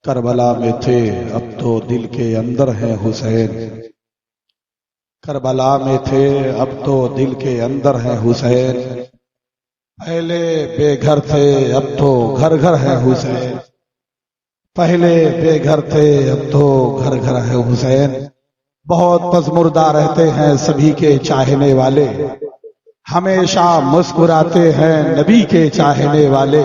Karbala में थे अब तो दिल के अंदर है हुसैन। करबला में थे अब तो दिल के अंदर है हुसैन। पहले बेघर थे अब तो घर घर है हुसैन। पहले बेघर थे अब तो घर घर है हुसैन। बहुत पसमुर्दा रहते हैं सभी के चाहने वाले, हमेशा मुस्कुराते हैं नबी के चाहने वाले।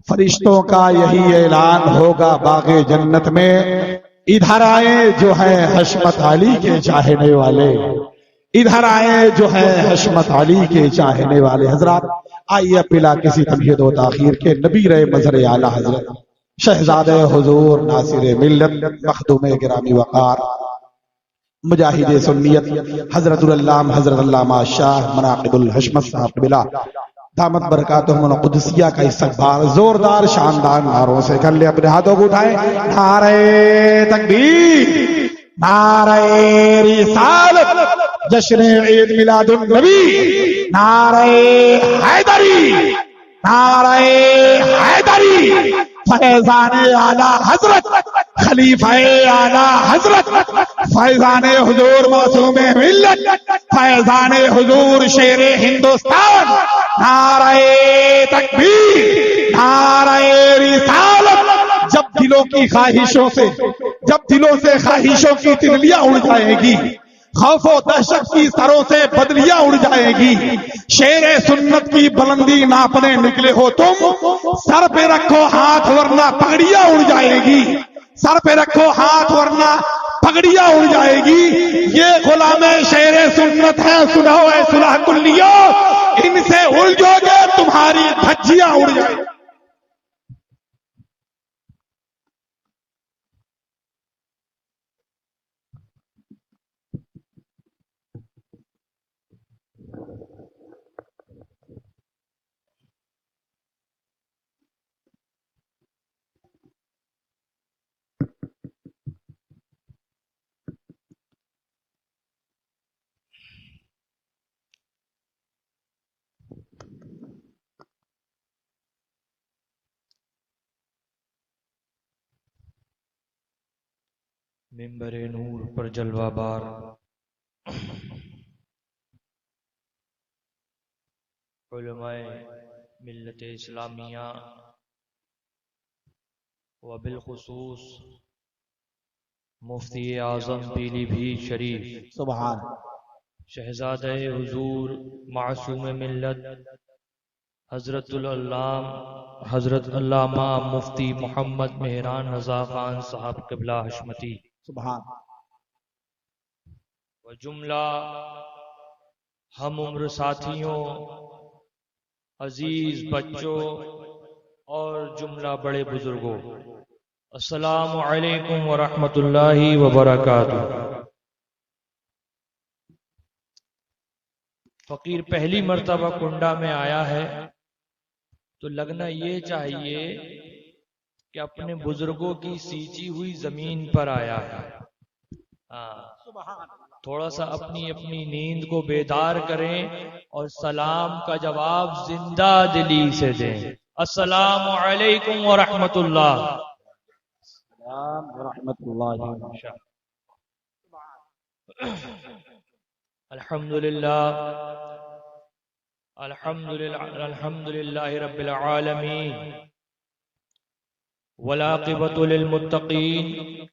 फरिश्तों का यही ऐलान होगा बागे जन्नत में, इधर आए जो है हशमत अली के चाहने वाले, इधर आए जो है हशमत अली के चाहने वाले। हजरात आइए पिला किसी तमहीद व ताखीर के नबी रहे मजहर आला हजरत शहजादे हुजूर नासिर मिल्लत मखदूम गिरामी वकार मुजाहिद सुन्नियत हजरत अल्लामा शाह मनाकिबुल हशमत साहब बिला दामत बरकातुहुल कुदसिया का इस्तकबाल जोरदार शानदार नारों से कर ले। अपने हाथों को उठाए, नारे तकबीर, नारे रिसालत, जश्न ईद मिलादुन नबी, नारे हैदरी, नारे हैदरी, फैजाने आला हजरत, खलीफाए आला हजरत, फैजाने हुजूर मासूमे मिल्लत, फैजाने हुजूर शेरे हिंदुस्तान, नारे तकबीर, नारे रिसालत। जब दिलों की ख्वाहिशों से, जब दिलों से ख्वाहिशों की तितलियां उड़ जाएगी, खौफो दहशत की सरों से बदलियां उड़ जाएगी, शेरे सुन्नत की बुलंदी नापने निकले हो तुम, सर पे रखो हाथ वरना पगड़ियां उड़ जाएगी, सर पे रखो हाथ वरना पगड़ियां उड़ जाएगी। ये गुलामे शेरे सुन्नत है, सुनो ऐ सुलह कुल्लियो, इनसे उलझोगे तुम्हारी धज्जियां उड़ जाएगी। मिंबरे नूर पर जलवा बार उलमाए मिल्लत इस्लामिया व बिलखुसूस मुफ्ती आज़म पीलीभीत शरीफ सुभान शहजादे हुजूर मासूम मिल्लत हजरत अल्लामा मुफ्ती मोहम्मद मेहरान रजा खान साहब क़िबला हशमती सुभान व जुमला हम उम्र साथियों, अजीज बच्चों और जुमला बड़े बुजुर्गों, अस्सलामु अलैकुम व रहमतुल्लाहि व बरकातुहू। फकीर पहली मर्तबा कुंडा में आया है तो लगना ये चाहिए कि अपने बुजुर्गों की सींची हुई जमीन पर आया है। थोड़ा सा अपनी अपनी नींद को बेदार करें और सलाम का जवाब जिंदा दिली से दें। अस्सलामु अलैकुम व रहमतुल्लाह। अल्हम्दुलिल्लाह, अल्हम्दुलिल्लाहि रब्बिल आलमीन, वल आक़िबतु लिल मुत्तक़ीन,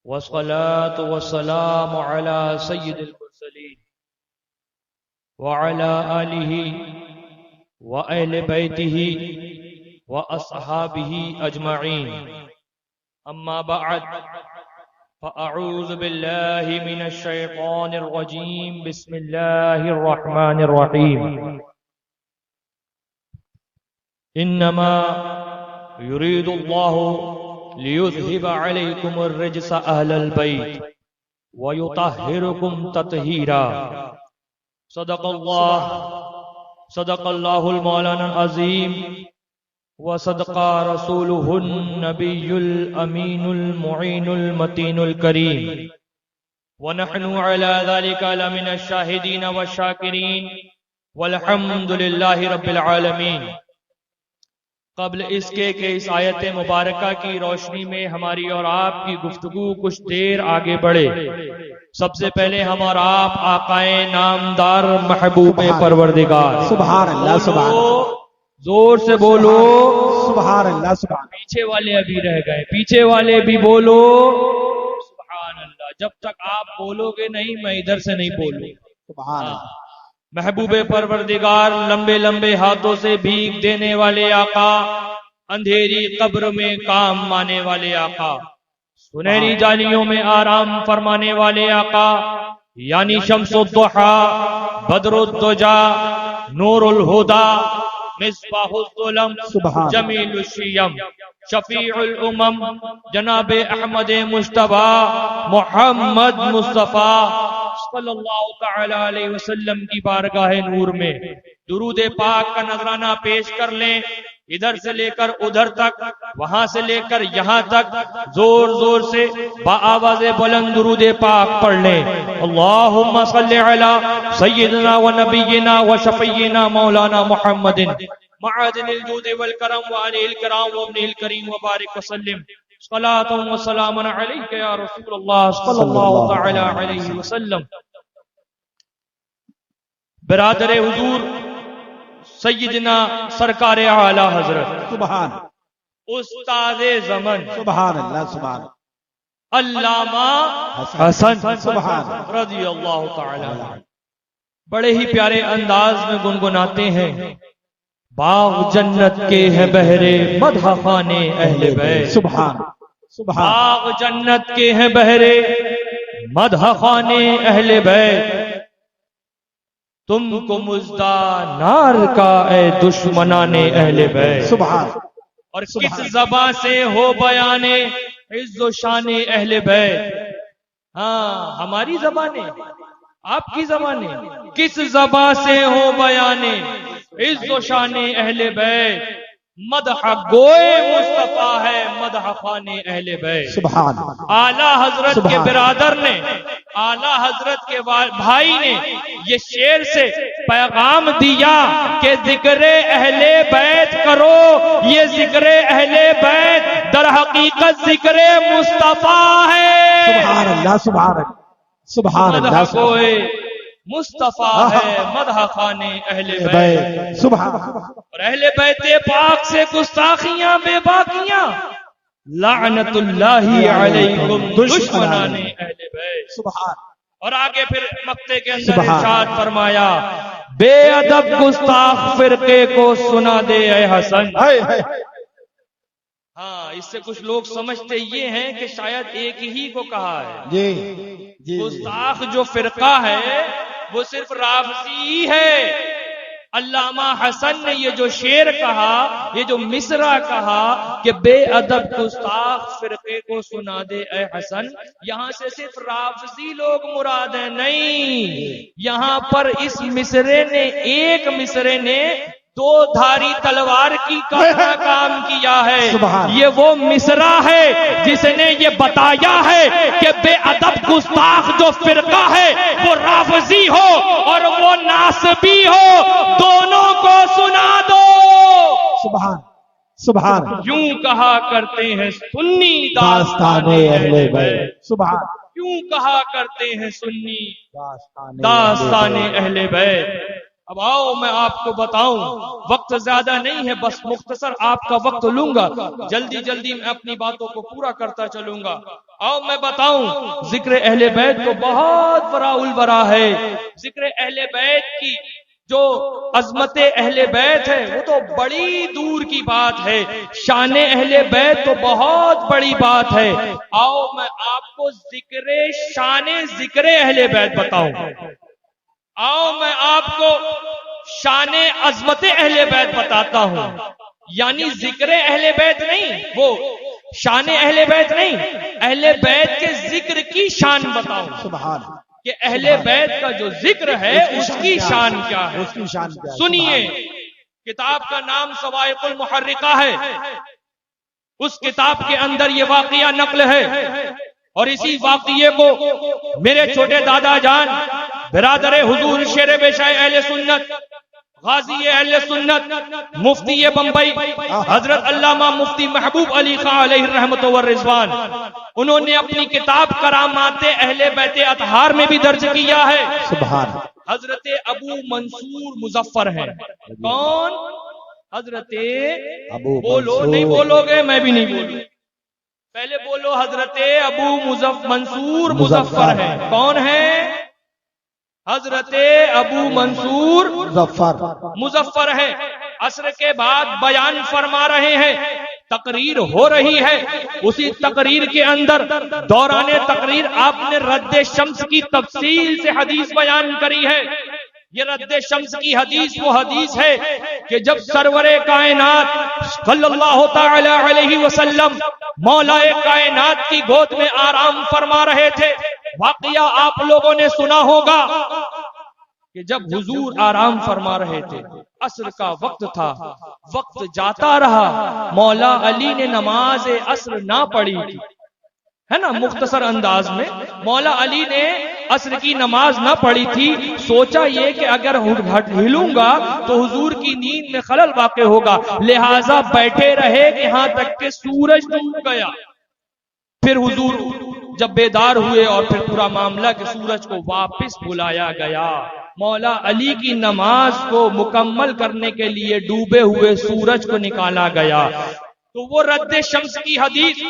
वस्सलातु वस्सलामु अला सय्यिदिल मुरसलीन व अला आलिहि व अहले बैतिहि व अस्हाबिहि अजमईन। अम्मा बअद, फ़अऊज़ु बिल्लाहि मिनश शैतानिर रजीम, बिस्मिल्लाहिर रहमानिर रहीम। इन्नमा युरीदुल्लाहु लियुज़हिबा अलैकुमुर रिज्सा अहलल बैत व युतahhirukum तत्हीरा। सदक़ल्लाहुल मौलाना अज़ीम व सदक़ा रसूलुहुन नबियुल अमीनुल मुईनुल मतीनुल करीम व नहनु अला ज़ालिका लमिनश शाहिदीन व शाकिरीन वल्हम्दुलिल्लाहि रब्बिल आलमीन। कब्ल इसके कि इस आयत मुबारका की रोशनी में हमारी और आपकी गुफ्तगू कुछ देर आगे बढ़े, सबसे पहले हम और आप आकाए नामदार महबूब परवरदिगार सुभान अल्लाह, सुभान जोर से बोलो सुभान अल्लाह, सुभान। पीछे वाले अभी रह गए, पीछे वाले भी बोलो सुभान अल्लाह। जब तक आप बोलोगे नहीं मैं इधर से नहीं बोलूंगा। सुभान अल्लाह। महबूब परवरदिगार, लंबे लंबे हाथों से भीख देने वाले आका, अंधेरी कब्र में काम आने वाले आका, सुनहरी जालियों में आराम फरमाने वाले आका, यानी शम्सुद्दुहा, बदरुद्दुजा, नूरुल हुदा, मिस्बाहुद्दुलम, जमीलुश्शियम, शफीउल उमम, जनाबे अहमद मुश्तबा मोहम्मद मुस्तफा सल्लल्लाहु तआला अलैहि वसल्लम की बारगाह नूर में दुरूद पाक का नजराना पेश कर लें। इधर से लेकर उधर तक, वहां से लेकर यहां तक जोर जोर से बाआवाज़ बुलंद दुरूद पाक पढ़ लें। अल्लाहुम्मा सल्लि अला सय्यिदना व नबिय्यिना व शफीय्यिना मौलाना मुहम्मदिन मआदिनिल जूद वल करम व अलिल किराम व इब्निल करीम व बारिक व सल्लिम सलातुन व सलामुन अलैका या रसूलल्लाह सल्लल्लाहु तआला अलैहि वसल्लम। बिरादर हुजूर सय्यदना सरकार आला हजरत सुभान उस्तादे ज़मन सुभान अल्लाह, सुभान अल्लामा हसन सुभान रज़ियल्लाहु तआला बड़े ही प्यारे अंदाज में गुनगुनाते हैं। बाग जन्नत के हैं बहरे मदह खाने अहले बैत, सुभान सुभान। बाग जन्नत के हैं बहरे मदह खाने अहले बैत, तुमको मुज्दा नार का ए दुश्मनाने अहले बैत, सुभान। और किस ज़बान से हो बयाने इज्जो शाने अहले बैत। हाँ, हमारी ज़बाने, आपकी ज़बाने, किस ज़बान से हो बयाने इज्जो शाने अहले बैत, मदह गोए मुस्तफा है मदह खाने अहले बैत, सुभान। आला हजरत के बिरादर ने, आला हजरत के भाई ने ये शेर से पैगाम दिया कि जिक्र अहले बैत करो। ये जिक्र अहले बैत दर हकीकत जिक्र मुस्तफा है। सुभान अल्लाह, सुभान सुभान अल्लाह, गोए मुस्तफा है मदह खाने अहले बैत, सुभान। और अहले बैते पाक से गुस्ताखियां बेबाकियां, लानतुल्लाही अलैकुम दुश्मनाने अहले बैत, सुभान। और आगे फिर मक्ते के अंदर इरशाद फरमाया, बेअदब गुस्ताख फिरके को सुना दे ए हसन। हाँ, इससे कुछ लोग समझते ये हैं कि शायद एक ही को कहा है। जी गुस्ताख जो फिरका है वो सिर्फ राफजी है। अल्लामा हसन ने ये जो शेर कहा, ये जो मिसरा कहा कि बेअदब गुस्ताख फिरके को सुना दे ए हसन, यहां से सिर्फ राफजी लोग मुराद है नहीं। यहां पर इस मिसरे ने, एक मिसरे ने दो धारी तलवार की तरह काम किया है। ये वो मिसरा है जिसने ये बताया है कि बेअदब गुस्ताख जो फिरका है वो राफजी हो और वो नासबी हो, दोनों को सुना दो। सुभान सुभान। यूं कहा करते हैं सुन्नी दास्ताने अहले बैत, सुभान। यूं कहा करते हैं सुन्नी दास्ताने अहले बैत। अब आओ मैं आपको बताऊं, वक्त ज्यादा नहीं है, बस मुख्तसर आपका वक्त लूंगा, जल्दी जल्दी मैं अपनी बातों को पूरा करता चलूंगा। आओ मैं बताऊं, जिक्र अहले बैत तो बहुत बड़ा उलबरा है। जिक्र अहले बैत की जो अजमत अहले बैत है वो तो बड़ी दूर की बात है, शान अहले बैत तो बहुत बड़ी बात है। आओ मैं आपको जिक्र शान जिक्र अहले बैत बताऊं। आओ मैं आपको शान अजमत अहले बैत बताता हूं। यानी जिक्र अहले बैत नहीं, वो शान अहले बैत नहीं, अहले बैत के जिक्र की शान बताऊं। सुभान। कि अहले बैत का जो जिक्र है उसकी शान क्या है, उसकी शान क्या है। सुनिए, किताब का नाम सवाइकुल मुहर्रिका है। उस किताब के अंदर ये वाकया नकल है और इसी वाकये को मेरे छोटे दादा जान बिरादर हुजूर शेर बेशाए अहले सुन्नत गाजी अहले सुन्नत मुफ्ती बंबई हजरत अल्लामा मुफ्ती महबूब अली खान अलैहि रहमत व रिजवान, उन्होंने अपनी किताब करामाते अहले बैते अतहार में भी दर्ज किया है। सुभान। हजरत अबू मंसूर मुजफ्फर है। कौन? हजरत अबू बोलो, मंसूर। नहीं बोलोगे मैं भी नहीं बोलूं, पहले बोलो। हजरत अबू मंसूर मुजफ्फर है। कौन है? हजरत अबू मंसूर मुजफ्फर है। असर के बाद बयान फरमा रहे हैं, तकरीर हो रही है। उसी तकरीर के अंदर दौराने तकरीर आपने रद्द शम्स की तफसील से हदीस बयान करी है। ये रद्द शम्स की हदीस वो हदीस है कि जब सरवरे कायनात सल्लल्लाहु तआला अलैहि वसल्लम मौलाए कायनात की गोद में आराम फरमा रहे थे। वाकया आप लोगों ने सुना होगा कि जब हुजूर आराम फरमा रहे थे, असर का वक्त था, वक्त जाता रहा, मौला अली ने नमाज असर ना पढ़ी थी, है ना। मुख्तसर अंदाज में मौला अली ने असर की नमाज ना पढ़ी थी। सोचा ये कि अगर हिलूंगा तो हुजूर की नींद में खलल वाक़ होगा, लिहाजा बैठे रहे कि यहां तक के सूरज डूब गया। फिर हुजूर जब बेदार हुए और फिर पूरा मामला कि सूरज को वापस बुलाया गया। मौला अली की नमाज को मुकम्मल करने के लिए डूबे हुए सूरज को निकाला गया। तो वो रद्द शम्स की हदीस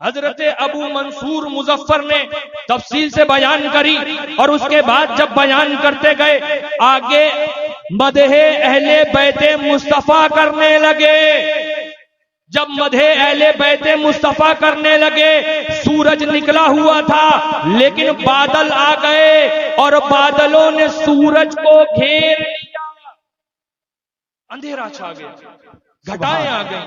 हजरत अबू मंसूर मुजफ्फर ने तफसील से बयान करी और उसके बाद जब बयान करते गए आगे मदहे अहले बैते मुस्तफा करने लगे। जब मदहे अहले बैते मुस्तफा करने लगे, सूरज निकला हुआ था लेकिन बादल आ गए और बादलों ने सूरज को घेर लिया। अंधेरा छा गया, घटाएं आ गई,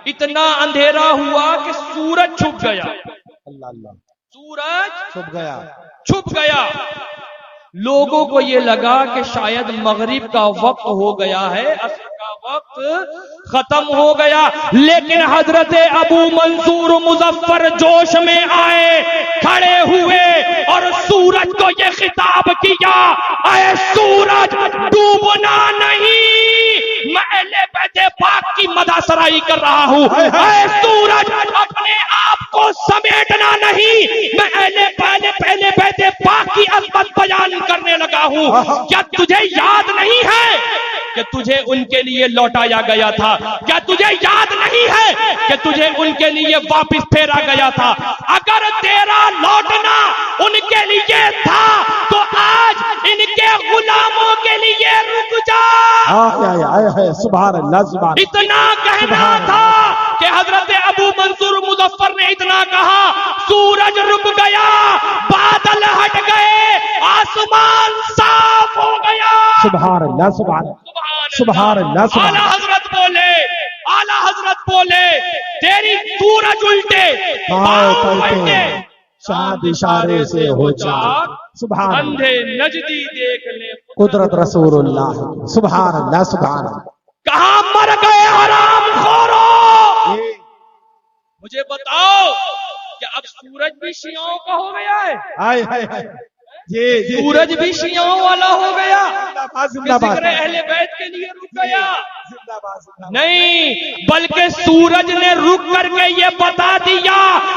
इतना अंधेरा हुआ कि सूरज छुप गया। अल्लाह अल्लाह। सूरज छुप गया। लोगों को यह लगा कि शायद मगरिब का वक्त हो गया है, असर का वक्त खत्म हो गया। लेकिन हजरत अबू मंसूर मुजफ्फर जोश में आए, खड़े हुए और सूरज को यह खिताब किया, अरे सूरज डूबना नहीं, मैं अहले बैते पाक की मदासराई कर रहा हूं। अरे सूरज अपने आप को समेटना नहीं, मैं पहले बैते पाक की अज़मत बयान करने लगा हूं। क्या तुझे याद नहीं है कि तुझे उनके लिए लौटाया गया था? क्या तुझे याद नहीं है कि तुझे उनके लिए वापस फेरा गया था? अगर तेरा लौटना उनके लिए था तो आज इनके गुलामों के लिए रुक जा। सुभान अल्लाह, सुभान। इतना कहना था कि हजरत अबू मंसूर मुजफ्फर ने इतना कहा, सूरज रुक गया, बादल हट गए, आसमान साफ हो गया। सुभान अल्लाह, सुभान सुभान अल्लाह। आला हजरत बोले, तेरी सूरज उल्टे पाँव पलटे, चाँद इशारे से हो जा। सुभान। अंधे नजदी देख ले कुदरत रसूलुल्लाह। सुभान अल्लाह, सुभान। कहां मर गए हराम खोरो? मुझे बताओ कि अब सूरज भी शियाओं का हो गया है? हाय हाय हाय, जी जी। सूरज भी शियाओं वाला हो गया, जिंदाबाद। जिक्र अहले बैत के लिए रुक गया? नहीं, बल्कि सूरज ने रुक करके ये बता दिया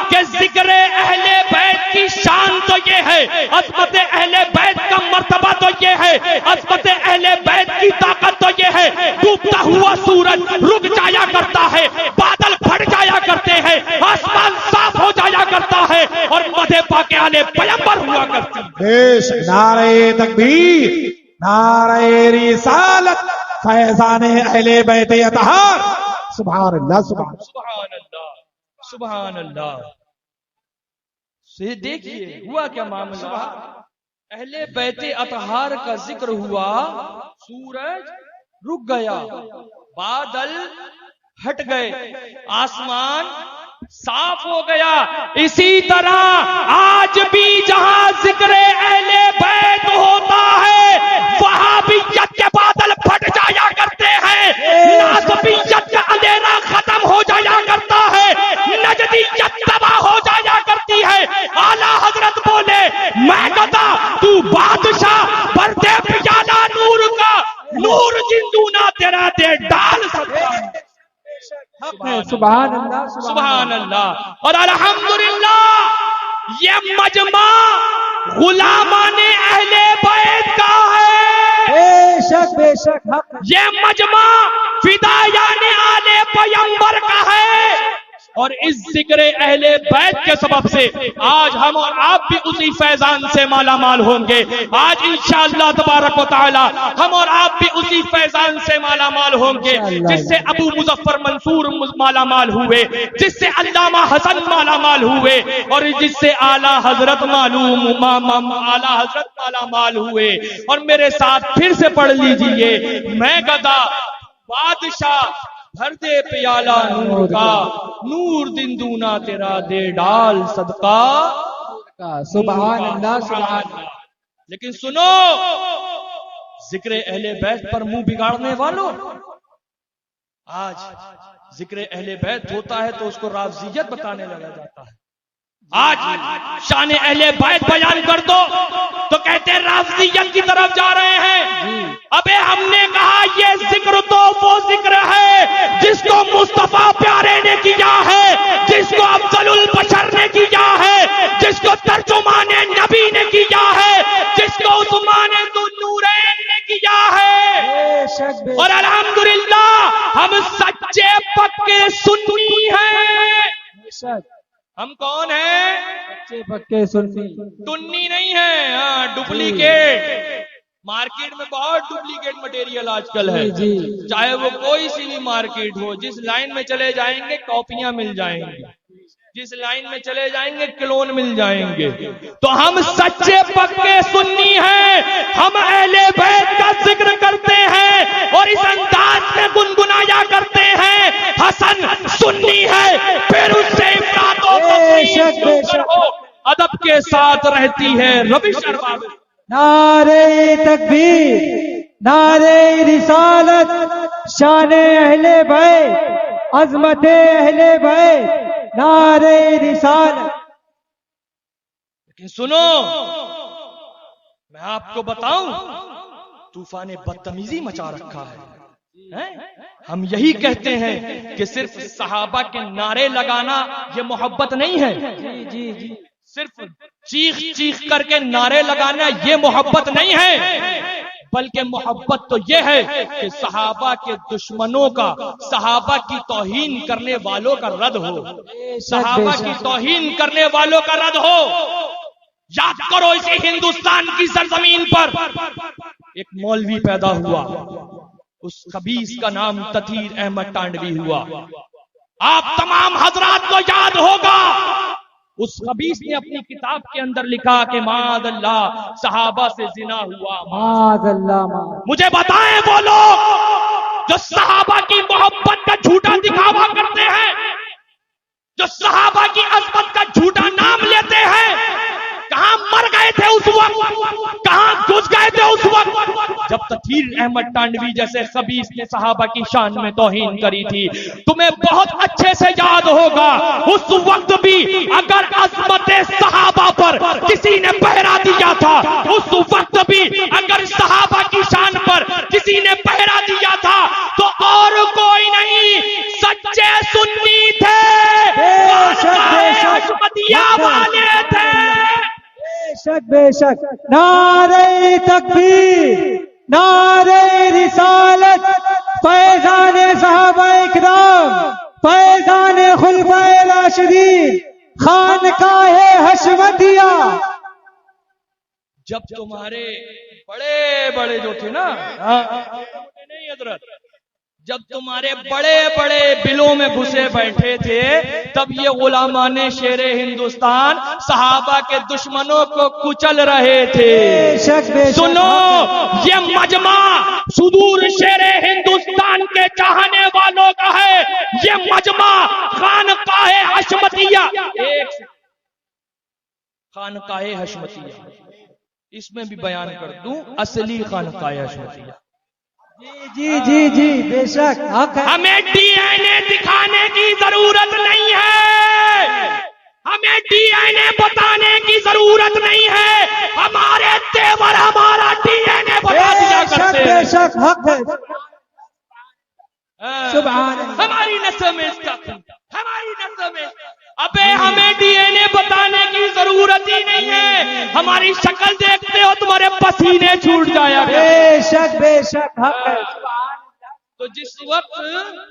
कि जिक्र अहले बैत की शान तो ये है, अज़मत अहले बैत का मर्तबा तो ये है, अज़मत अहले बैत की ताकत तो ये है। डूबता हुआ सूरज रुक जाया करता है, बादल फट जाया करते हैं, आसमान साफ हो जाया करता है और मदे पाके आले पैगंबर हुआ करती है। नारे तकबीर, नारे रिसालत, फैज़ाने अहले बैते अतहार। सुभान अल्लाह, सुभान सुभान अल्लाह, सुभान अल्लाह। से देखिए हुआ क्या मामला। अहले बैते अतहार का जिक्र हुआ, सूरज रुक गया, बादल हट गए, आसमान साफ हो गया। इसी तरह आज भी जहां जिक्र अहले बैत होता है वहां भी के बादल फट जाया करते हैं, नाज़बियत का अंधेरा खत्म हो जाया करता है, नजदियत तबाह हो जाया करती है। आला हजरत बोले, मैं कहता तू बादशाह पर दे प्याला नूर का, नूर जिंदू सुभान अल्लाह सुभान अल्लाह। और अल्हम्दुलिल्लाह ये मजमा गुलामाने अहले बैत का है। बेशक बेशक हक। ये मजमा फिदायाने आले पैगंबर का है। और इस जिक्र अहले बैत के सबब से आज हम और आप भी उसी फैजान से माला माल होंगे। आज इंशाअल्लाह तबारक व तआला हम और आप भी उसी फैजान से माला माल होंगे जिससे अबू मुजफ्फर मंसूर माला माल हुए, जिससे अल्लामा हसन माला माल हुए और जिससे आला हजरत आला हजरत माला माल हुए। और मेरे साथ फिर से पढ़ लीजिए, मैं गदा बादशाह भर दे प्याला नूर का, नूर दिन दूना तेरा दे डाल सदका। सुभान अल्लाह सुभान अल्लाह। लेकिन सुनो, जिक्र अहले बैत पर मुंह बिगाड़ने वालों, आज जिक्र अहले बैत होता है तो उसको राफजियत बताने लगा जाता है। आज शान अहले बैत बयान कर दो तो कहते हैं राफजियत की तरफ जा रहे हैं। अबे हमने कहा ये जिक्र तो वो जिक्र है जिसको मुस्तफा प्यारे ने किया है, जिसको अफजलुल बशर ने किया है, जिसको तर्जुमाने नबी ने किया है, जिसको उस्माने ज़ुन्नूरैन ने किया है। और अल्हम्दुलिल्लाह हम सच्चे पक्के सुन्नी हैं। हम कौन हैं? सच्चे पक्के सुन्नी, टुन्नी नहीं है। हाँ, डुप्लीकेट। मार्केट में बहुत डुप्लीकेट मटेरियल आजकल है, चाहे वो कोई सी भी मार्केट हो। जिस लाइन में चले जाएंगे कॉपियां मिल जाएंगी, जिस लाइन में चले जाएंगे क्लोन मिल जाएंगे। तो हम सच्चे पक्के सुन्नी हैं, हम अहले बैत का जिक्र करते हैं और इस अंदाज में गुनगुनाया करते हैं। हसन सुन्नी है, फिर उससे अदब के साथ रहती है रविश अरबाब। नारे तकबीर, नारे रिसालत, शाने अहले बैत, अजमते अहले बैत, नारे रिसालत। लेकिन सुनो, मैं आपको बताऊं, तूफान बदतमीजी मचा रखा है। हम यही कहते हैं कि सिर्फ सहाबा के नारे लगाना ये मोहब्बत नहीं है। जी। सिर्फ चीख चीख करके नारे लगाना ये मोहब्बत नहीं है, बल्कि मोहब्बत तो ये है कि सहाबा के दुश्मनों का, सहाबा की तौहीन करने वालों का रद्द हो, सहाबा की तौहीन करने वालों का रद्द हो। याद करो, इसी हिंदुस्तान की सरजमीन पर एक मौलवी पैदा हुआ, उस खबीस का नाम तथीर अहमद टांडवी हुआ। आप तमाम हजरात को याद होगा, उस खबीस ने अपनी किताब के अंदर लिखा कि मादअल्लाह सहाबा से जिना हुआ, मादअल्लाह। मुझे बताएं वो लोग जो सहाबा की मोहब्बत का झूठा दिखावा करते हैं, जो सहाबा की अज़मत का झूठा नाम लेते हैं, कहां मर गए थे उस वक्त, कहां घुस गए थे उस वक्त जब तथीर अहमद टांडवी जैसे खबीस ने सहाबा की शान में तौहीन करी थी। तुम्हें बहुत अच्छे से याद होगा, उस वक्त भी अगर अज़मत सहाबा पर किसी ने पहरा दिया था, उस वक्त भी अगर सहाबा की शान पर किसी ने पहरा दिया था, तो और कोई नहीं, सच्चे सुन्नी थे, वाले थे। बेशक बेशक। नारे तकबीर, नारे रिसालत, फैज़ान सहाबाए इकराम, फैज़ान खुलफाए राशिदीन, खानकाहे हशमतिया। जब तुम्हारे बड़े बड़े जो थे ना, नहीं हजरत, जब तुम्हारे बड़े बड़े बिलों में घुसे बैठे थे, तब ये गुलामाने शेरे हिंदुस्तान सहाबा के दुश्मनों को कुचल रहे थे। सुनो, ये मजमा सुदूर शेरे हिंदुस्तान के चाहने वालों का है। ये मजमा खानकाहे हशमतिया, खानकाहे हशमतिया, इसमें भी बयान कर दूं असली खानकाहे हशमतिया। जी जी जी बेशक हक है। हमें डीएनए दिखाने की जरूरत नहीं है, हमें डीएनए बताने की जरूरत नहीं है, हमारे तेवर हमारा डीएनए बता दिया करते हैं। बेशक हक है। सुभान अल्लाह, हमारी नस्ल में इसका मतलब है? अबे हमें डीएनए बताने की जरूरत ही नहीं है, हमारी शक्ल देखते हो तुम्हारे पसीने छूट जाया बेशक बेशक हक है। तो जिस वक्त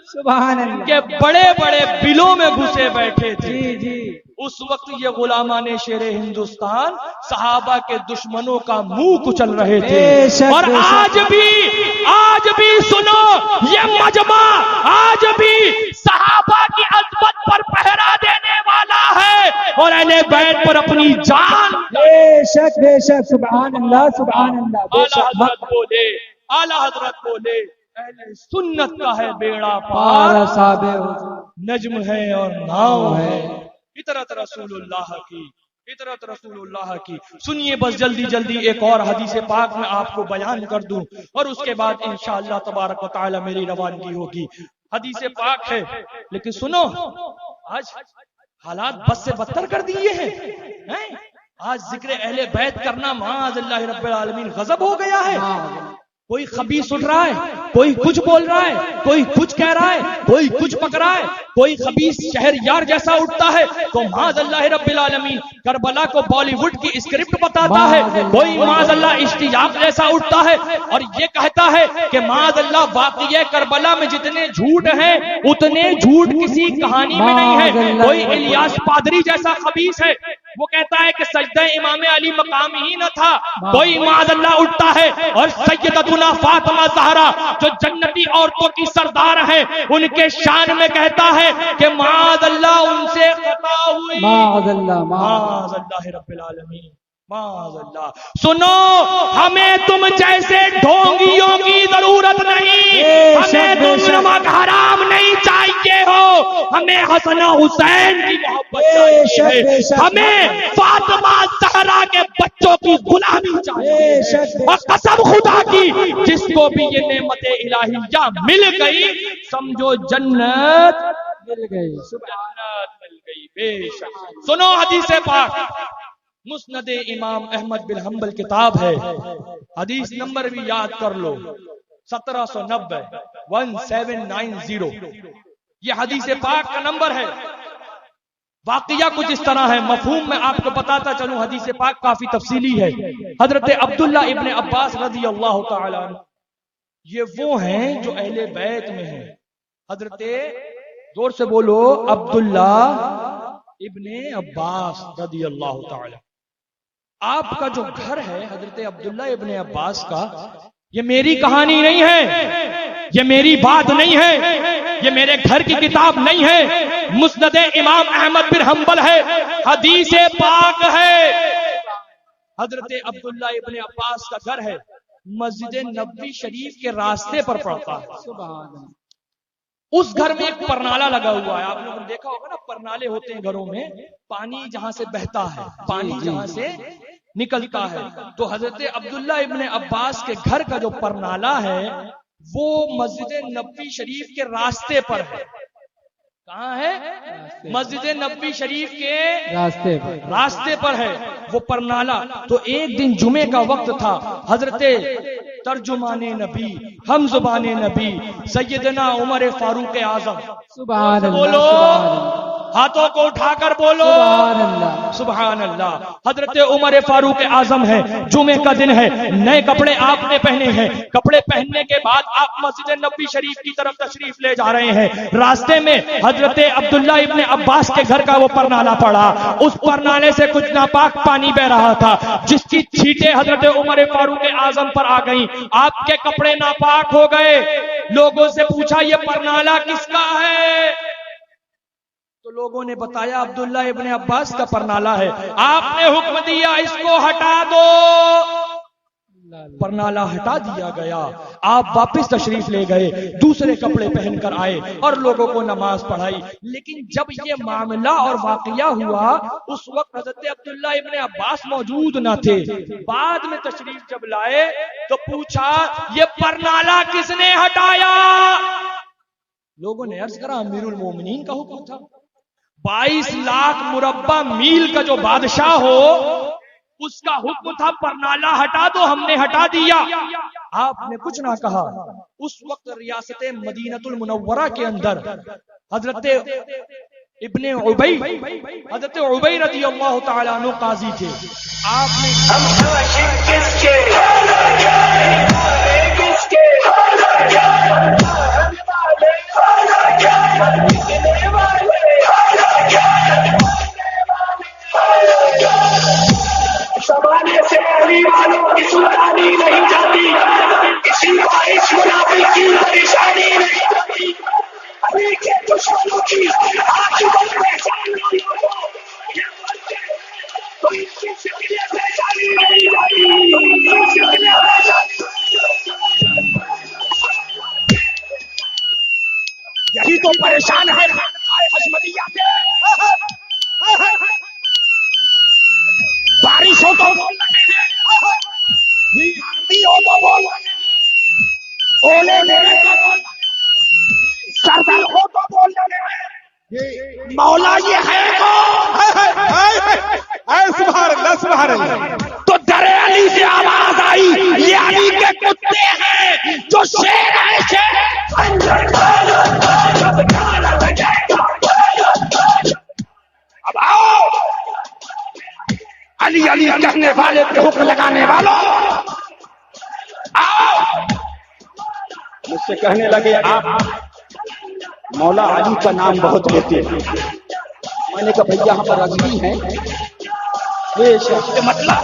सुभान अल्लाह के बड़े बड़े बिलों में घुसे बैठे थे, जी जी उस वक्त ये गुलामाने शेरे हिंदुस्तान सहाबा के दुश्मनों का मुंह कुचल रहे थे। बेशक, और बेशक। आज भी सुनो, ये मजमा आज भी सहाबा की अज़मत पर पहरा देने वाला है और अहले बैत पर अपनी जान। बेशक बेशक सुभान अल्लाह सुभान अल्लाह। आला बेशक हजरत बोले, आला हजरत बोले, अहले सुन्नत का है बेड़ा पार पार, साबे नज्म है और नाव है, इतरत रसूलुल्लाह की, इतरत रसूलुल्लाह की। सुनिए बस जल्दी जल्दी एक और हदीस पाक में आपको बयान कर दूं और उसके बाद इंशाअल्लाह तबारक व तआला मेरी रवानगी होगी। हदीस पाक है, लेकिन सुनो, आज हालात बस से बदतर कर दिए हैं। आज जिक्र अहले बैत करना माअज़ल्लाह रब्बिल आलमीन गजब हो गया है। कोई खबीस उठ रहा है, कोई कुछ बोल रहा है, कोई कुछ कह रहा है, कोई कुछ पक रहा है, कोई खबीस शहरयार जैसा उठता है तो माअज़ल्लाह रब्बिल आलमीन करबला को बॉलीवुड की स्क्रिप्ट बताता है, कोई माअज़ल्लाह इश्तियाक जैसा उठता है और ये कहता है कि माअज़ल्लाह वाक़िया करबला में जितने झूठ हैं उतने झूठ किसी कहानी में नहीं है। कोई इलियास पादरी जैसा खबीस है, वो कहता है कि सजदा इमाम अली मकाम ही न था। कोई माअज़ल्लाह उठता है और सैयदतुना फातिमा ज़हरा जो जन्नती औरतों की सरदार है उनके शान में कहता है कि माअज़ल्लाह उनसे खता हुई। माअज़ल्लाह रब्बिल आलमीन, माअज़ल्लाह। सुनो, हमें तुम जैसे ढोंगियों की जरूरत नहीं, हमें तुम हराम नहीं चाहिए हो, हमें हसन हुसैन की मोहब्बत चाहिए, हमें फातिमा ज़हरा के बच्चों की गुलामी चाहिए। और कसम खुदा की, जिसको भी ये नेमत इलाहिया मिल गई समझो जन्नत मिल गई। जन्नत मिल गई। बेशक सुनो हदीस पाक, मुस्नद इमाम अहमद बिन हम्बल किताब है, हदीस नंबर भी याद कर लो, 1790 1790। ये हदीस पाक का नंबर है। वाकया कुछ इस तरह है, मफहूम में आपको बताता चलूं, हदीस पाक काफी तफसीली है। हजरत अब्दुल्ला इब्ने अब्बास रज़ी अल्लाह तआला अन्हु, ये वो हैं जो अहले बैत में हैं। हजरत, जोर से बोलो, अब्दुल्ला इब्ने अब्बास रज़ी अल्लाह तआला। आपका जो घर है हजरत अब्दुल्ला इब्ने अब्बास का, ये मेरी कहानी नहीं है, ये मेरी बात नहीं है, ये मेरे घर की किताब नहीं है, मुस्नद इमाम अहमद बिन हम्बल है, हदीस पाक है। हजरत अब्दुल्ला इब्ने अब्बास का घर है, मस्जिद नबवी शरीफ के रास्ते पर पड़ता है। उस घर में एक परनाला लगा हुआ है, आप लोगों ने देखा होगा ना, परनाले होते हैं घरों में, पानी जहां से बहता है, पानी जहां से निकलता है। तो हजरत अब्दुल्ला इब्ने अब्बास के घर का जो परनाला है वो मस्जिद नबवी शरीफ के रास्ते पर है। कहाँ है? मस्जिद नबवी शरीफ के रास्ते पर है वो परनाला। तो एक दिन जुमे का वक्त था, हजरत तर्जुमाने नबी, हम जुबाने नबी, सैयदना उमर फारूक आजम, सुभान अल्लाह, बोलो, हाथों को उठाकर बोलो, सुभान अल्लाह। हजरत उमर फारूक आजम है, जुमे का दिन है, नए कपड़े आपने पहने हैं, कपड़े पहनने के बाद आप मस्जिद नबवी शरीफ की तरफ तशरीफ ले जा रहे हैं। रास्ते में हजरत अब्दुल्ला इब्ने अब्बास के घर का वो परनाला पड़ा, उस परनाले से कुछ नापाक पानी बह रहा था, जिसकी छींटे हजरत उमर फारूक आजम पर आ गई, आपके कपड़े नापाक हो गए। लोगों से पूछा ये परनाला किसका है? तो लोगों ने बताया अब्दुल्ला इब्ने अब्बास का परनाला है। आपने हुक्म दिया इसको हटा दो, परनाला हटा दिया गया। आप वापस तशरीफ ले गए, दूसरे कपड़े पहनकर आए और लोगों को नमाज पढ़ाई। लेकिन जब ये मामला और वाकया हुआ उस वक्त हजरत अब्दुल्ला इब्ने अब्बास मौजूद न थे। बाद में तशरीफ जब लाए तो पूछा ये परनाला किसने हटाया? लोगों ने अर्ज करा अमीरुल मोमिनीन का हुक्म था। 22 लाख मुरब्बा मील का जो बादशाह हो उसका हुक्म था परनाला हटा दो, हमने हटा दिया। आपने कुछ ना कहा। उस वक्त रियासत मदीनतुल मुनव्वरा के अंदर हजरत इब्ने उबई, हजरत उबई रज़ी अल्लाह ताला अन्हु काजी थे। आपने जमाने से अली वालों की सुल्तानी नहीं जाती, किसी बारिश मुनाफिक की परेशानी नहीं जाती, अभी के दुश्मनों की आखिरत पहचान लो लोगों, ये बोलते हैं, तो इसकी शक्लें पहचानी नहीं जाती, शक्लें पहचानी। यही तो परेशान है हशमतिया से। बारिश हो तो बोल रहे हैं, आंधी हो तो बोल रहे हैं, ओले गिरे तो बोल रहे हैं, सरदल हो तो बोल रहे हैं, मौला ये है सुभान अल्लाह। तो दरे अली से आवाज आई, ये अली के कुत्ते हैं जो शेर है शेर। अब आओ अली अली कहने वाले पे हुक्म लगाने वालों, आओ। मुझसे कहने लगे आप मौला अली का नाम बहुत लेते हैं। मैंने कहा भैया हम रजवी हैं। मतलब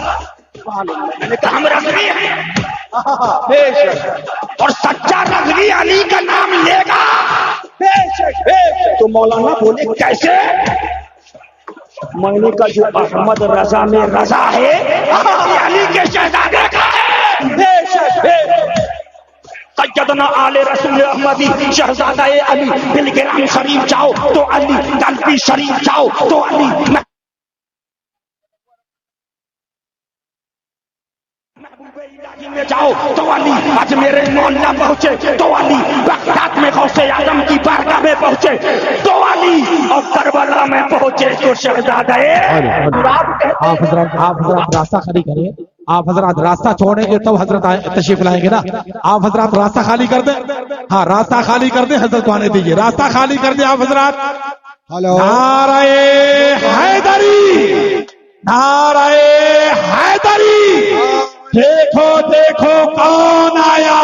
मैंने कहा हम रजवी हैं। और सच्चा रजवी अली का नाम लेगा। तो मौलाना बोले कैसे? मैंने कहा जो अहमद रजा में रजा है अली के शहजादे का है। सैयदना आले रसूल अहमदी शहजादा अली, बिलगिराम शरीफ जाओ तो अली, कल्पी शरीफ जाओ तो अली, में जाओ तो अली, अजमेर मोहल्ला पहुंचे तो अली, बगदाद में गौसे आजम की बारगाह में पहुंचे तो अली, और करबला में पहुंचे तो शहजादा। आप हजरत रास्ता खाली करिए। आप हजरत रास्ता छोड़ेंगे तब हजरत तशरीफ लाएंगे ना। आप हजरत रास्ता खाली कर दें। हाँ रास्ता खाली कर दें, हजरत को आने दीजिए। रास्ता खाली कर दें आप हजरत। हेलो, नाराए हैदरी, नाराए हैदरी। देखो देखो कौन आया,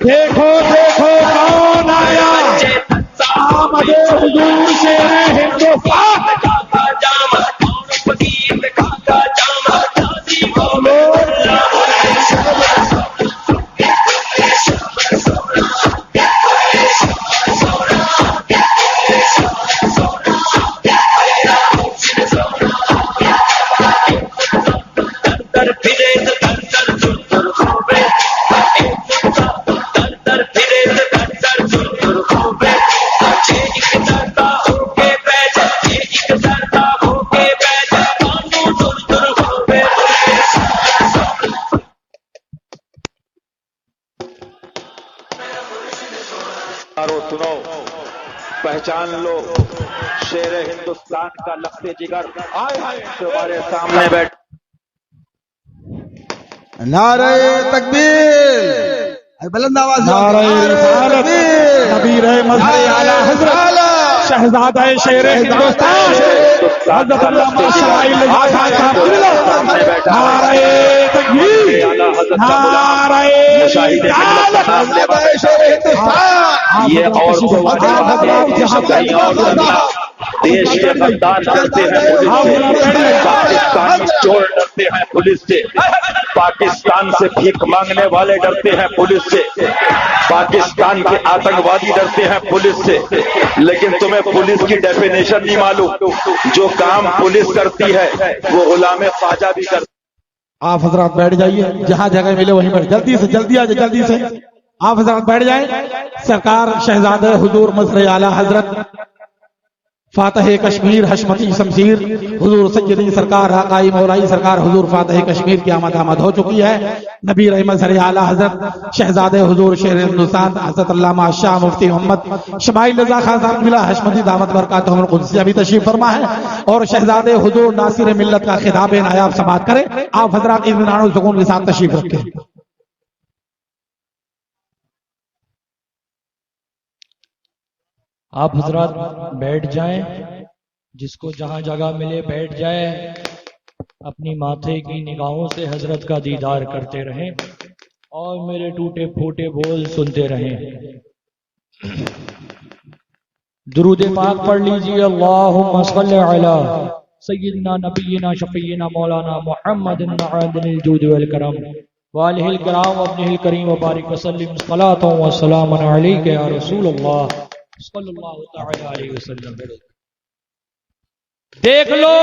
देखो देखो कौन आया, आमदे हुजूर शेरे हिंदुस्तान। सुनो, पहचान लो शेर हिंदुस्तान का लख्ते जिगर तुम्हारे सामने बैठ। नारे तकबीर, बुलंद आवाज, नारे रिसालत, नबी रहमत आला हजरत शहजादा शेर हिंदुस्तान हजरत अल्लामा शाइल खान साहब। नारे तकबीर, नारे ये और देश के गद्दार डरते हैं पुलिस से, पाकिस्तानी चोर डरते हैं पुलिस से, पाकिस्तान से भीख मांगने वाले डरते हैं पुलिस से, पाकिस्तान के आतंकवादी डरते हैं पुलिस से। लेकिन तुम्हें पुलिस की डेफिनेशन नहीं मालूम। जो काम पुलिस करती है वो गुलाम ख्वाजा भी करती है। आप हजरात बैठ जाइए, जहां जगह मिले वहीं बैठ। जल्दी से जल्दी आ जाए, जल्दी से आप हजरात बैठ जाएं। सरकार शहजादा हुजूर मजहर आला हजरत फातह कश्मीर हशमती शमशीर हुजूर सैयदी सरकार हकाई मौलाई सरकार हुजूर फातह कश्मीर की आमद हो चुकी है। नबी रहमत आला हजरत शहजादे हुजूर शेर हिंदुस्तान हजरत अल्लामा शाह मुफ्ती मोहम्मद शमाइल रजा खान साहब मिला हशमती दामत बरकातहुल कुद्सिया भी तशरीफ फरमा है और शहजादे हुजूर नासिर मिल्लत का खिताब नायाब समाअत करें। आप हजरात इत्मीनान और सुकून के साथ तशरीफ रखें। आप हजरात बैठ जाएं, जिसको जहां जगह मिले बैठ जाए, अपनी माथे की निगाहों से हजरत का दीदार करते रहें और मेरे टूटे फूटे बोल सुनते रहें। दुरूद पाक पढ़ लीजिए। अल्लाहुम्मा सल्लि अला सय्यिदना नबिय्यिना शफीय्यिना मौलाना मुहम्मदिन अदनिल जूद वल करम व आलिहिल किराम व इब्निहिल करीम व बारिक व सल्लिम सलातो व सलामन अलैका या रसूलल्लाह सल्लल्लाहु तआला अलैहि वसल्लम। देख लो,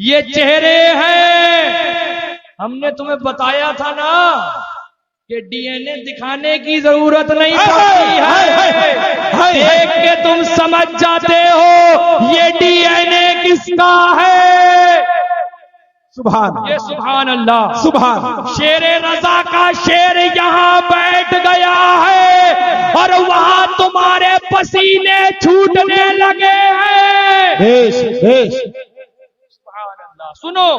ये चेहरे हैं। हमने तुम्हें बताया था ना कि डीएनए दिखाने की जरूरत नहीं पड़ती है, देख के तुम समझ जाते हो ये डीएनए किसका है। सुभान, ये सुभान अल्लाह, सुभान। शेर रजा का शेर यहाँ बैठ गया है और वहां तुम्हारे पसीने छूटने लगे हैं। बेश बेश। सुनो,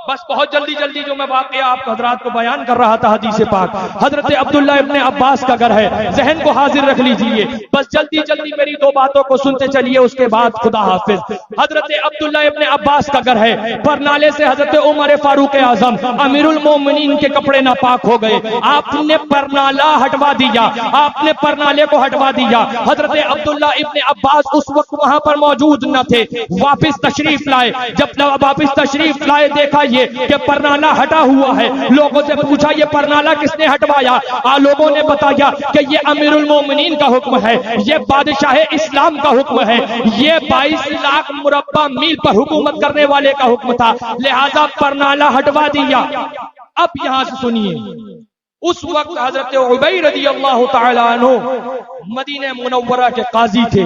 बस बहुत जल्दी जल्दी जो मैं वाकया आप हजरात को बयान कर रहा था हदीस पाक। हजरत अब्दुल्ला इब्ने अब्बास का घर है, जहन को हाजिर रख लीजिए। बस जल्दी जल्दी मेरी दो बातों को सुनते चलिए, उसके बाद खुदा हाफिज। हजरत अब्दुल्ला इब्ने अब्बास का घर है, परनाले से हजरत उमर फारूक आजम अमीरुल मोमिनीन के कपड़े नापाक हो गए। आपने परनाला हटवा दिया, आपने परनाले को हटवा दिया। हजरत अब्दुल्ला इब्ने अब्बास उस वक्त वहां पर मौजूद न थे, वापिस तशरीफ लाए। जब वापिस तशरीफ लाए, देखा ये कि परनाला हटा हुआ है। लोगों से पूछा ये परनाला किसने हटवाया? लोगों ने बताया कि ये अमीरुल मोमिनीन का हुक्म है, ये बादशाह इस्लाम का हुक्म है, ये 22 लाख मुरब्बा मील पर हुकूमत करने वाले का हुक्म था, लिहाजा परनाला हटवा दिया। अब यहां से सुनिए, उस वक्त हजरत उबई रज़ियल्लाहु ताला अन्हु मदीने मुनव्वरा के काजी थे।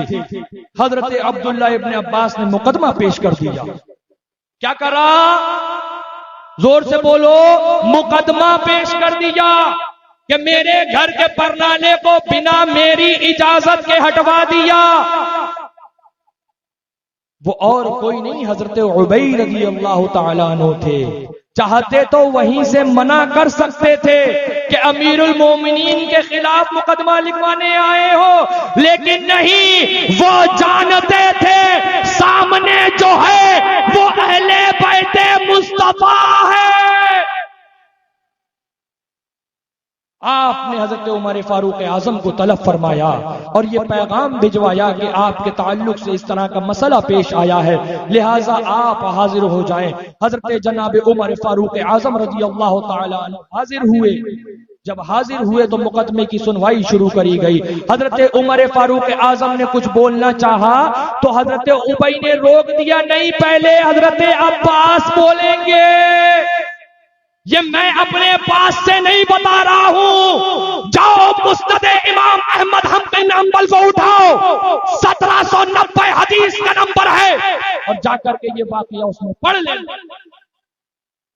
हजरत अब्दुल्ला इब्ने अब्बास ने मुकदमा पेश कर दिया। क्या करा? जोर से बोलो। मुकदमा पेश कर दिया कि मेरे घर के परनाले को बिना मेरी इजाजत के हटवा दिया। वो और कोई नहीं, हजरत उबई रज़ियल्लाहु ताला अन्हु थे। चाहते तो वहीं से मना कर सकते थे कि अमीरुल मोमिनीन के खिलाफ मुकदमा लिखवाने आए हो, लेकिन नहीं, वो जानते थे सामने जो है वो अहले बैते मुस्तफा है। आपने हजरत उमर फारूक आजम को तलब फरमाया और ये पैगाम भिजवाया कि आपके ताल्लुक से इस तरह का मसला पेश आया है, लिहाजा आप हाजिर हो जाएं। हजरत जनाब उमर फारूक आजम रज़ियल्लाहु ताला अन्हु हाजिर हुए। जब हाजिर हुए तो मुकदमे की सुनवाई शुरू करी गई। हजरत उमर फारूक आजम ने कुछ बोलना चाहा तो हजरत उबई ने रोक दिया, नहीं, पहले हजरत अब्बास बोलेंगे। ये मैं अपने पास से नहीं बता रहा हूं, जाओ मुस्नद इमाम अहमद बिन हंबल को उठाओ, 1790 हदीस का नंबर है, और जाकर के ये वाकया उसमें पढ़ ले।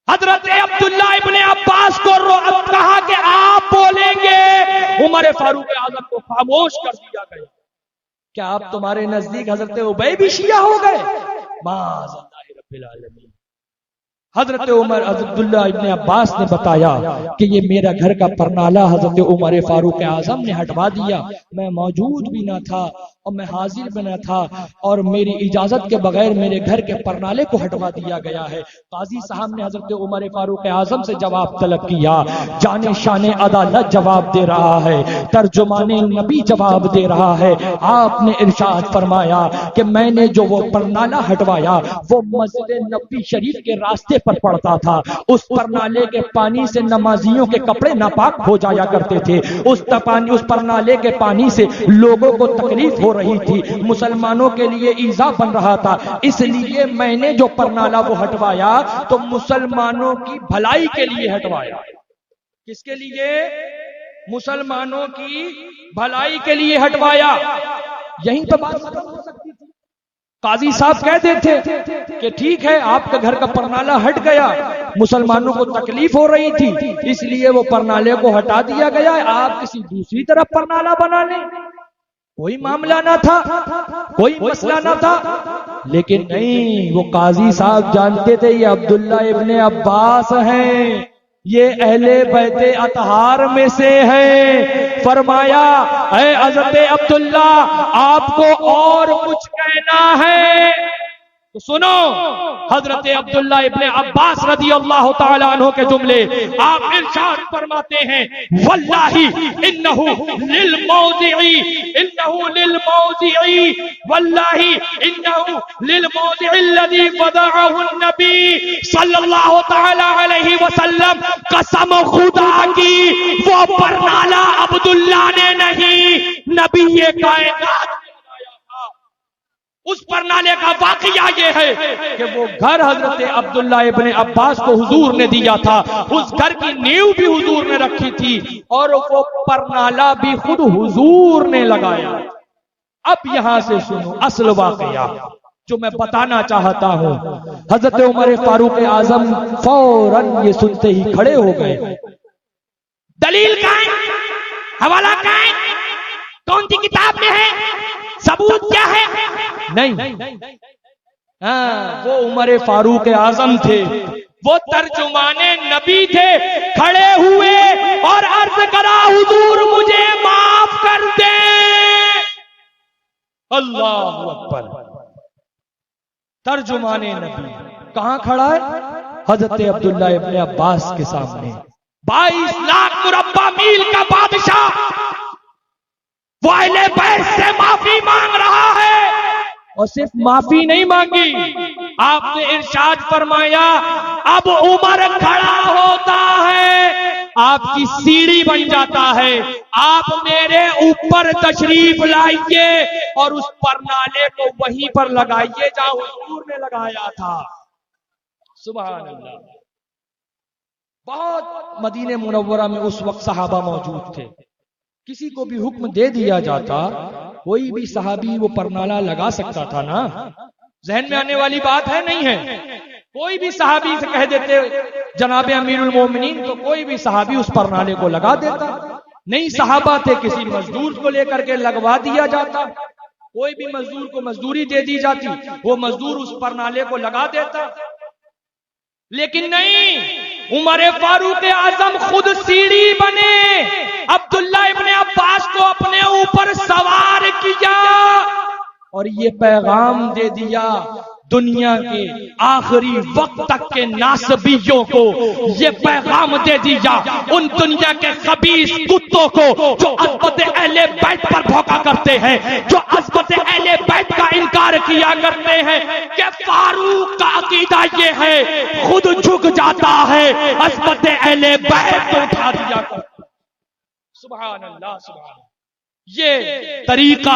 हजरत अब्दुल्ला इब्ने अब्बास को कहा कि आप बोलेंगे। उमर फारूक आजम को खामोश कर दिया गया। क्या आप तुम्हारे नजदीक हजरत उबई भी शिया हो गए? माज़अल्लाह रब्बिल आलमीन। हजरत उमर अब्दुल्ला इब्ने अब्बास ने बताया कि ये मेरा घर का परनाला हजरत उमर फारूक आजम ने हटवा दिया। मैं मौजूद भी ना था और मैं हाजिर भी ना था और मेरी इजाजत के बगैर मेरे घर के परनाले को हटवा दिया गया है। काजी साहब ने हजरत उमर फारूक आजम से जवाब तलब किया। जाने शाने अदालत जवाब दे रहा है, तर्जुमाने नबी जवाब दे रहा है। आपने इरशाद फरमाया कि मैंने जो वो परनाला हटवाया वो मस्जिद नबी शरीफ के रास्ते पर पड़ता था। उस परनाले के पानी से नमाजियों के कपड़े नापाक हो जाया करते थे। उस परनाले के पानी से लोगों को तकलीफ हो रही थी, मुसलमानों के लिए ईजा बन रहा था। इसलिए मैंने जो परनाला वो हटवाया तो मुसलमानों की भलाई के लिए हटवाया। किसके लिए? मुसलमानों की भलाई के लिए हटवाया। यहीं पर बात खत्म हो सकती थी। काजी साहब कहते थे कि ठीक है, आपका घर का परनाला हट गया, मुसलमानों को तकलीफ हो रही थी, इसलिए वो परनाले को हटा दिया गया, आप किसी दूसरी तरफ परनाला बना लें, कोई मामला ना था, कोई मसला ना था। लेकिन नहीं, वो काजी साहब जानते थे ये अब्दुल्ला इब्ने अब्बास हैं, ये अहले बैते अतहार में से हैं। फरमाया ऐ हजरत अब्दुल्ला आपको और कुछ कहना है तो सुनो। हजरत अब्दुल्ला इब्ने अब्बास रदी अल्लाह तआला अन्हु के जुमले आप इरशाद फरमाते हैं, वल्लाही इन्नहु लिल मौज़िई वल्लाही इन्नहु लिल मौज़िई अल्लज़ी वदअहु नबी सल्लल्लाहु तआला अलैहि वसल्लम, कसम खुदा की वो बरनाला अब्दुल्ला ने नहीं, नबी ये कायनात उस परनाले का वाकया ये है कि वो घर हजरत अब्दुल्ला इब्ने अब्बास को हुजूर ने दिया था, उस घर की नींव भी हुजूर ने रखी थी और वो परनाला भी खुद हुजूर ने लगाया। अब यहां से सुनो असल वाकया जो मैं बताना चाहता हूं। हजरत उमर फारूक आजम फौरन ये सुनते ही खड़े हो गए। दलील क्या है, हवाला क्या है, कौन सी किताब में है, सबूत क्या है? नहीं, हाँ, वो उमर फारूक आजम थे, वो तर्जुमाने नबी थे, खड़े हुए और अर्ज करा हुजूर मुझे माफ कर दे। अल्लाहु अकबर। तर्जुमाने नबी कहां खड़ा है? हजरत अब्दुल्ला इब्ने अब्बास के सामने। 22 लाख मुरब्बा मील का बादशाह वो अहले बैत से माफी मांग रहा है और सिर्फ माफी नहीं मांगी, आपने इरशाद फरमाया अब उमर खड़ा होता है, आपकी सीढ़ी बन जाता है, आप मेरे ऊपर तशरीफ लाइए और उस परनाले को वहीं पर लगाइए जहां हुजूर ने लगाया था। सुभान अल्लाह। बहुत मदीने मुनव्वरा में उस वक्त सहाबा मौजूद थे, किसी को भी हुक्म दे दिया जाता कोई भी सहाबी वो परनाला लगा सकता था ना। जहन में आने वाली बात है नहीं है? कोई भी सहाबी से कह देते जनाबे अमीरुल मोमिनीन तो कोई भी सहाबी उस परनाले को लगा देता। नहीं सहाबा थे, किसी मजदूर को लेकर के लगवा दिया जाता, कोई भी मजदूर को मजदूरी दे दी जाती, वो मजदूर उस परनाले को लगा देता। लेकिन नहीं, उमर फारूक आजम खुद सीढ़ी बने, अब्दुल्ला इब्ने अब्बास को अपने ऊपर सवार किया और ये पैगाम दे दिया दुनिया के आखिरी वक्त तक के नासबियों को, ये पैगाम दे दिया उन दुनिया के खबीस कुत्तों को जो अज़मत अहले बैत पर भौंका करते हैं, जो अज़मत अहले बैत का इनकार किया करते हैं कि फारूक का अकीदा ये है खुद झुक जाता है, अज़मत अहले बैत को उठा दिया करता। सुभान अल्लाह, सुभान अल्लाह। ये तरीका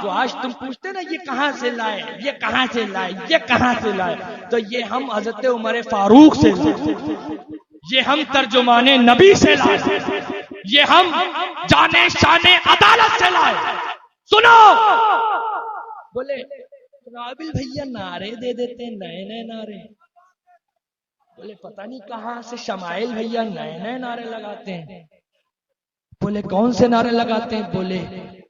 जो आज तुम पूछते ना ये कहां से लाए, ये कहां से लाए, ये कहां से लाए, तो ये हम हजरत उमर फारूक से लाए, ये हम तर्जुमाने नबी से लाए, ये हम जाने शाने अदालत से लाए। सुनो, बोले नाबिल भैया नारे दे देते हैं, नए नए नारे। बोले पता नहीं कहां से शमाइल भैया नए नए नारे लगाते हैं। बोले कौन से नारे लगाते हैं? बोले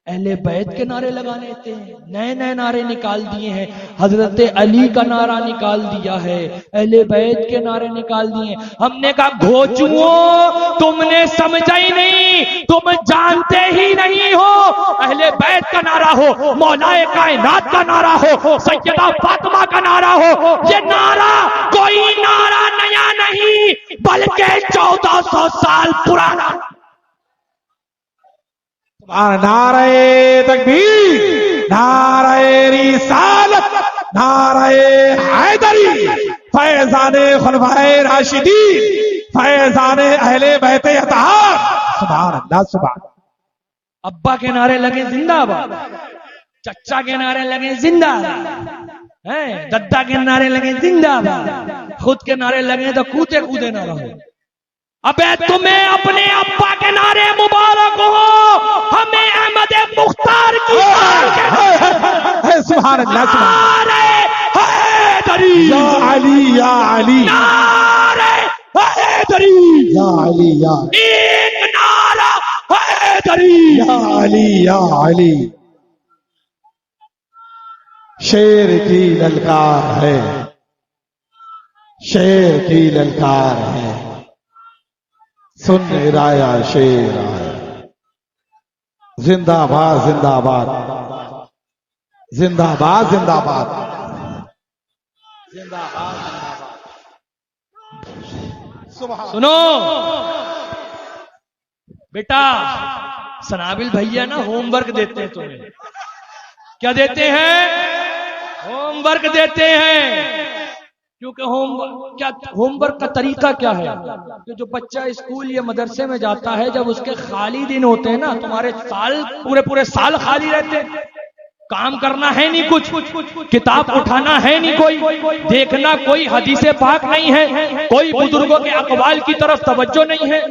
अहले बैत के नारे लगा लेते हैं, नए नए नारे निकाल दिए हैं, हजरत अली का नारा निकाल दिया है, अहले बैत के नारे निकाल दिए। हमने कहा घोचुओं तुमने समझा ही नहीं, तुम जानते ही नहीं हो। अहले बैत का नारा हो, मौलाए कायनात का नारा हो, सैयदा फातिमा का नारा हो, ये नारा कोई नारा नया नहीं बल्कि 1400 साल पुराना। नारे तकबीर, नारे रिसालत, नारे हैदरी, फैजाने खुलफाए राशिदीन, फैजाने अहले बैते अतहार। सुभान अल्लाह, सुभान। अब्बा के नारे लगे जिंदाबाद, चच्चा के नारे लगे जिंदाबाद, हैं दद्दा के नारे लगे जिंदाबाद, खुद के नारे लगे तो कूदे कूदे ना रहो। अबे तुम्हें अपने अब्बा के नारे मुबारक हो, हमें अहमद मुख्तार की सुभान अल्लाह, नारे हैदरी, या अली या अली, नारे हैदरी, या अली या, एक नारा हैदरी, या अली या अली। शेर की ललकार है, शेर की ललकार है, सुन राया शेर आया। जिंदाबाद जिंदाबाद जिंदाबाद जिंदाबाद सुनो बेटा, सनाबिल भैया ना होमवर्क देते हैं तुम्हें। क्या देते हैं? होमवर्क देते हैं। क्योंकि होमवर्क का तरीका क्या है कि जो बच्चा स्कूल या मदरसे में जाता है, जब उसके खाली दिन होते हैं ना, तुम्हारे साल पूरे साल खाली रहते हैं, काम करना है नहीं, कुछ किताब उठाना है नहीं, कोई देखना, कोई हदीसे पाक नहीं है, कोई बुजुर्गों के अकवाल की तरफ तवज्जो नहीं है,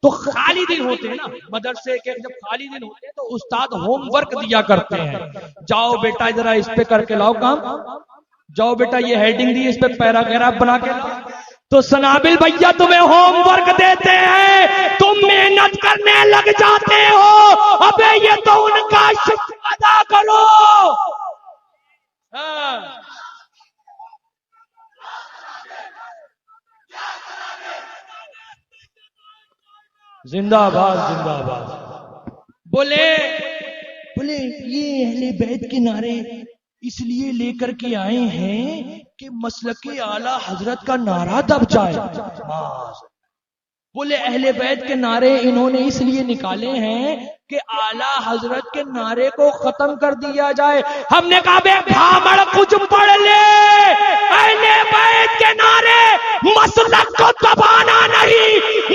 तो खाली दिन होते हैं ना मदरसे के, जब खाली दिन होते हैं तो उस्ताद होमवर्क दिया करते हैं। जाओ बेटा जरा इस पे करके लाओ काम, जाओ बेटा ये हेडिंग दी, इस पे पैराग्राफ बना के लाओ। तो सनाबिल भैया तुम्हें होमवर्क देते हैं, तुम मेहनत करने लग जाते हो। अबे ये तो उनका शुक्र अदा करो। हाँ। जिंदाबाद जिंदाबाद। बोले ये अहले बैत के नारे इसलिए लेकर के आए हैं कि मसलके आला हजरत का नारा दब जाए। बोले अहले बैत के नारे इन्होंने इसलिए निकाले हैं कि आला हजरत के नारे को खत्म कर दिया जाए। हमने कहा बे भामड़ कुछ पढ़ ले, अहले बैत के नारे मसलक को दबाना नहीं,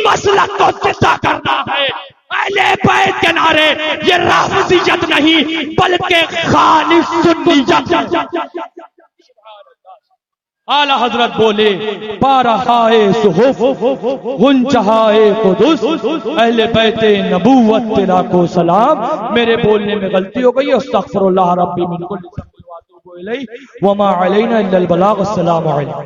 मसलक को जिंदा करना है। अहले बैत के नारे ये राफिजियत नहीं बल्कि खालिस सुन्नियत। आला हजरत बोले बारहाए सुहुफ गुंजहाए कुदुस अहले बैते नबूवत तेरा को सलाम। मेरे बोलने में गलती हो गई, अस्तगफिरुल्लाह रब्बी मिन कुल्ली ज़ंबिन व अतूबु इलैहि व मा अलैना इल्लल बलाग। अस्सलामु अलैकुम।